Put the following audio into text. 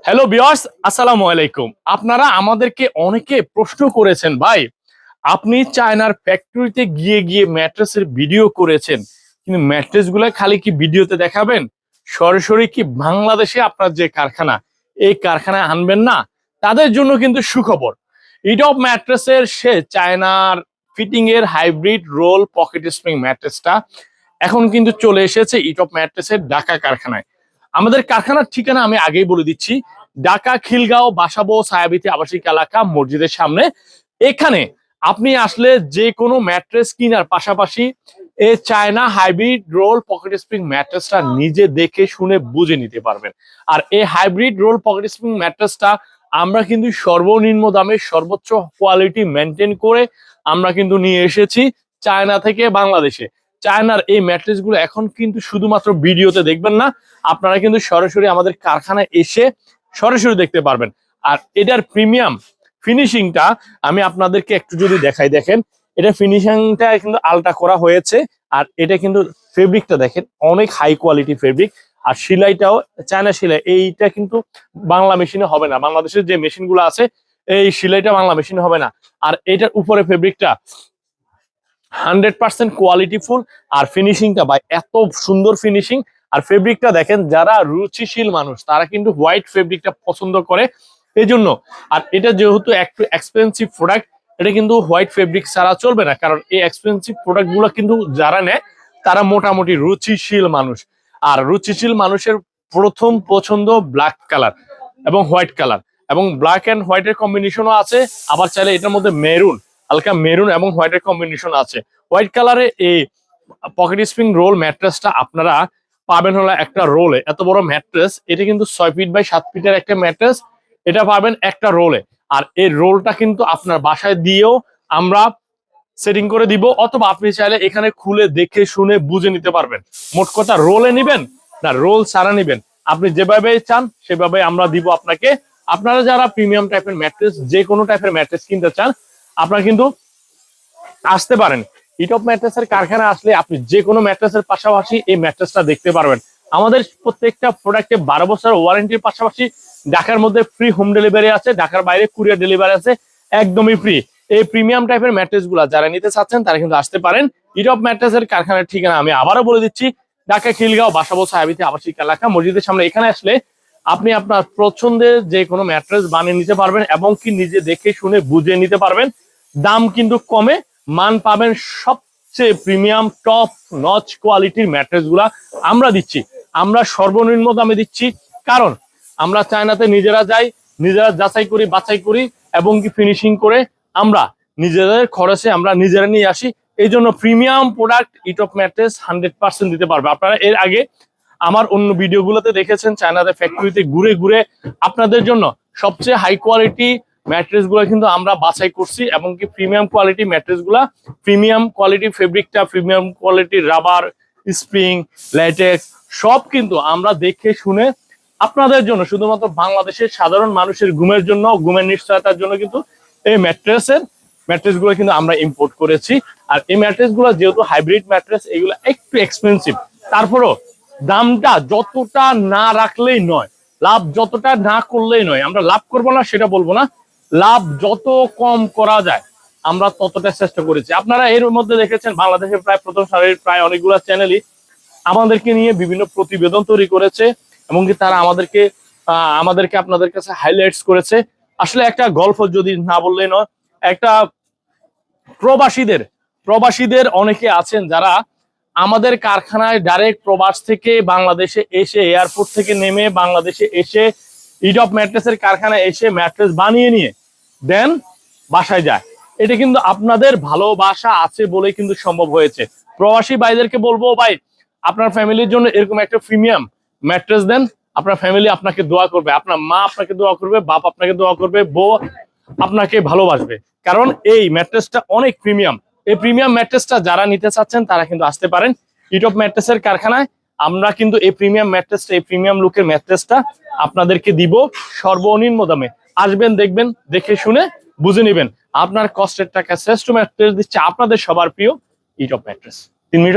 Hello viewers, আসসালামু আলাইকুম। আপনারা আমাদেরকে অনেকে প্রশ্ন করেছেন, ভাই আপনি চায়নার ফ্যাক্টরিতে গিয়ে গিয়ে ম্যাট্রেসের ভিডিও করেছেন, কিন্তু ম্যাট্রেস গুলা খালি কি ভিডিওতে দেখাবেন, সরাসরি কি বাংলাদেশে আপনার যে কারখানা এই কারখানায় আনবেন না? তাদের জন্য কিন্তু সুখবর। ইটপ ম্যাট্রেসের সে চায়নার ফিটিং এর হাইব্রিড রোল পকেট স্প্রিং ম্যাট্রেসটা এখন কিন্তু চলে এসেছে ইটপ ম্যাট্রেসের ঢাকা কারখানায়। আমাদের কারখানার ঠিকানা আমি আগেই বলে দিচ্ছি, ঢাকা খিলগাঁও বাসাবো ছায়াবীথি আবাসিক এলাকা মসজিদের সামনে। এখানে আপনি আসলে যে কোনো ম্যাট্রেস কেনার পাশাপাশি এই China hybrid roll pocket spring ম্যাট্রেসটা নিজে দেখে শুনে বুঝে নিতে পারবেন। আর এই হাইব্রিড রোল পকেট স্প্রিং ম্যাট্রেসটা আমরা কিন্তু সর্বনিম্ন দামে সর্বোচ্চ কোয়ালিটি মেনটেন করে আমরা কিন্তু নিয়ে এসেছি চায়না থেকে বাংলাদেশে। চায়নার এই ম্যাট্রেস গুলো এখন কিন্তু শুধুমাত্র ভিডিওতে দেখবেন না, আপনারা কিন্তু সরাসরি আমাদের কারখানায় এসে সরাসরি দেখতে পারবেন। আর এটার প্রিমিয়াম ফিনিশিংটা আমি আপনাদেরকে একটু যদি দেখাই, দেখেন এটা ফিনিশিংটা কিন্তু আলটা করা হয়েছে। আর এটা কিন্তু ফেব্রিকটা দেখেন অনেক হাই কোয়ালিটি ফেব্রিক। আর সেলাইটাও চায়না সেলাই, এইটা কিন্তু বাংলা মেশিনে হবে না। বাংলাদেশের যে মেশিনগুলো আছে এই সেলাইটা বাংলা মেশিনে হবে না। আর এটার উপরে ফেব্রিকটা 100% কোয়ালিটি ফুল। আর ফিনিশিংটা ভাই এত সুন্দর ফিনিশিং। আর ফেব্রিকটা দেখেন, যারা রুচিশীল মানুষ তারা কিন্তু হোয়াইট ফেব্রিকটা পছন্দ করে এই জন্য। আর এটা যেহেতু একটু এক্সপেন্সিভ প্রোডাক্ট, এটা কিন্তু হোয়াইট ফেব্রিক ছাড়া চলবে না, কারণ এই এক্সপেন্সিভ প্রোডাক্ট গুলো কিন্তু যারা নেয় তারা মোটামুটি রুচিশীল মানুষ। আর রুচিশীল মানুষের প্রথম পছন্দ ব্ল্যাক কালার এবং হোয়াইট কালার, এবং ব্ল্যাক অ্যান্ড হোয়াইটের কম্বিনেশনও আছে। আবার চাইলে এটার মধ্যে মেরুন, হালকা মেরুন এবং হোয়াইটের কম্বিনেশন আছে। হোয়াইট কালারে এই পকেট স্প্রিং রোল ম্যাট্রেসটা আপনারা পাবেন হলো একটা রোলে। এত বড় ম্যাট্রেস, এটা কিন্তু 6 ফিট বাই 7 ফিটের একটা ম্যাট্রেস, এটা পাবেন একটা রোলে। আর এই রোলটা কিন্তু আপনার বাসায় দিয়েও আমরা সেটিং করে দিব, অথবা আপনি চাইলে এখানে খুলে দেখে শুনে বুঝে নিতে পারবেন। মোট কথা, রোলে নিবেন না রোল ছাড়া নিবেন, আপনি যেভাবে চান সেভাবে আমরা দিব আপনাকে। আপনারা যারা প্রিমিয়াম টাইপের ম্যাট্রেস, যে কোনো টাইপের ম্যাট্রেস কিনতে চান, আপনারা কিন্তু আসতে পারেন ইটপ ম্যাট্রেসের কারখানা। আসলে আপনি যে কোনো ম্যাট্রেসের পাশাপাশি এই ম্যাট্রেসটা দেখতে পারবেন। আমাদের প্রত্যেকটা প্রোডাক্টে 12 বছর ওয়ারেন্টির পাশাপাশি ঢাকার মধ্যে ফ্রি হোম ডেলিভারি আছে, ঢাকার বাইরে কুরিয়ার ডেলিভারি আছে, একদমই ফ্রি। এই প্রিমিয়াম টাইপের ম্যাট্রেস গুলা যারা নিতে চাচ্ছেন তারা কিন্তু আসতে পারেন ইটপ ম্যাট্রেসের কারখানার ঠিকানা আমি আবারও বলে দিচ্ছি, ঢাকা খিলগাঁও বাসাবো ছায়াবীথি আবাসিক এলাকা মসজিদের সামনে। এখানে আসলে আপনি আপনার পছন্দের যে কোনো ম্যাট্রেস বানিয়ে নিতে পারবেন এবং কি নিজে দেখে শুনে বুঝে নিতে পারবেন। দাম কিন্তু কমে, মান পাবেন সবচেয়ে প্রিমিয়াম টপ নচ কোয়ালিটির ম্যাট্রেস গুলা আমরা দিচ্ছি। আমরা সর্বনিম্ন দামে দিচ্ছি, কারণ আমরা চায়নাতে নিজেরা যাই, নিজেরা যাচাই করি, বাছাই করি এবং কি ফিনিশিং করে আমরা নিজেদের খরচে আমরা নিজেরা নিয়ে আসি। এই জন্য প্রিমিয়াম প্রোডাক্ট ইটপ ম্যাট্রেস 100% দিতে পারবে। আপনারা এর আগে আমার অন্য ভিডিওগুলোতে দেখেছেন, চায়নাতে ফ্যাক্টরিতে ঘুরে ঘুরে আপনাদের জন্য সবচেয়ে হাই কোয়ালিটি ম্যাট্রেস গুলো কিন্তু আমরা বাছাই করছি, এবং কি প্রিমিয়াম কোয়ালিটি ম্যাট্রেস গুলা, প্রিমিয়াম কোয়ালিটি ফেব্রিকটা, premium quality rubber, spring, latex সব কিন্তু আমরা দেখে শুনে আপনাদের জন্য, শুধুমাত্র বাংলাদেশের সাধারণ মানুষের ঘুমের জন্য, ঘুমের নিশ্চয়তার জন্য কিন্তু এই ম্যাট্রেস গুলো কিন্তু আমরা ইম্পোর্ট করেছি। আর এই ম্যাট্রেস গুলো যেহেতু হাইব্রিড ম্যাট্রেস, এগুলো একটু এক্সপেন্সিভ, তারপরও দামটা যতটা না রাখলেই নয়, লাভ যতটা না করলেই নয়। আমরা লাভ করবো না সেটা বলবো না, লাভ যত কম করা যায় আমরা ততটা চেষ্টা করেছি। আপনারা এর মধ্যে দেখেছেন বাংলাদেশের প্রায় প্রথম সারির প্রায় অনেকগুলো চ্যানেলই আমাদেরকে নিয়ে বিভিন্ন প্রতিবেদন তৈরি করেছে, এবং কি তারা আমাদেরকে আপনাদের কাছে হাইলাইটস করেছে। আসলে একটা গল্প যদি না বললে নয়, একটা প্রবাসীদের অনেকে আছেন যারা আমাদের কারখানায় ডাইরেক্ট প্রবাস থেকে বাংলাদেশে এসে, এয়ারপোর্ট থেকে নেমে বাংলাদেশে এসে ইটপ ম্যাট্রেসের কারখানায় এসে ম্যাট্রেস বানিয়ে নিয়ে দেন বাসায় যায়। এটা কিন্তু আপনাদের ভালোবাসা আছে বলেই কিন্তু সম্ভব হয়েছে। প্রবাসী ভাইদেরকে বলবো, ভাই আপনার ফ্যামিলির জন্য এরকম একটা প্রিমিয়াম ম্যাট্রেস দেন, আপনার ফ্যামিলি আপনাকে দোয়া করবে, আপনার মা আপনাকে দোয়া করবে, বাপ আপনাকে দোয়া করবে, বউ আপনাকে ভালোবাসবে, কারণ এই ম্যাট্রেসটা অনেক প্রিমিয়াম। এই প্রিমিয়াম ম্যাট্রেসটা যারা নিতে চাচ্ছেন তারা কিন্তু আসতে পারেন ইটপ ম্যাট্রেসের কারখানায়। আমরা কিন্তু এই প্রিমিয়াম ম্যাট্রেসটা, এই প্রিমিয়াম লুকের ম্যাট্রেসটা আপনাদেরকে দিব সর্বনিম্ন দামে। আসবেন, দেখবেন, দেখে শুনে বুঝে নেবেন। আপনার কষ্টের টাকা শ্রেষ্ঠ ম্যাট্রেস দিচ্ছে আপনাদের সবার প্রিয় ইটপ ম্যাট্রেস। 3 মিনিট।